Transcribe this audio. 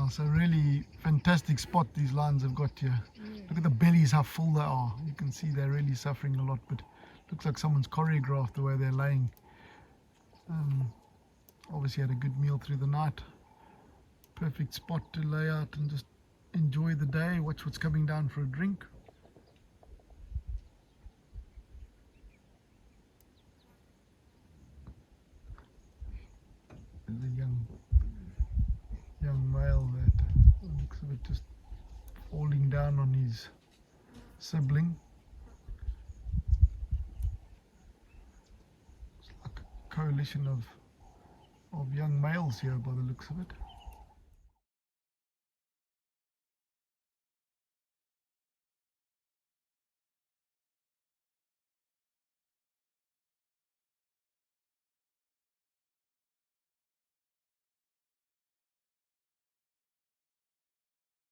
Yeah, so really fantastic spot these lions have got here. Look at the bellies, how full they are. You can see they're really suffering a lot, but looks like someone's choreographed the way they're laying. Obviously had a good meal through the night. Perfect spot to lay out and just enjoy the day, watch what's coming down for a drink. There's a young male that looks of it just falling down on his sibling. It's like a coalition of young males here by the looks of it.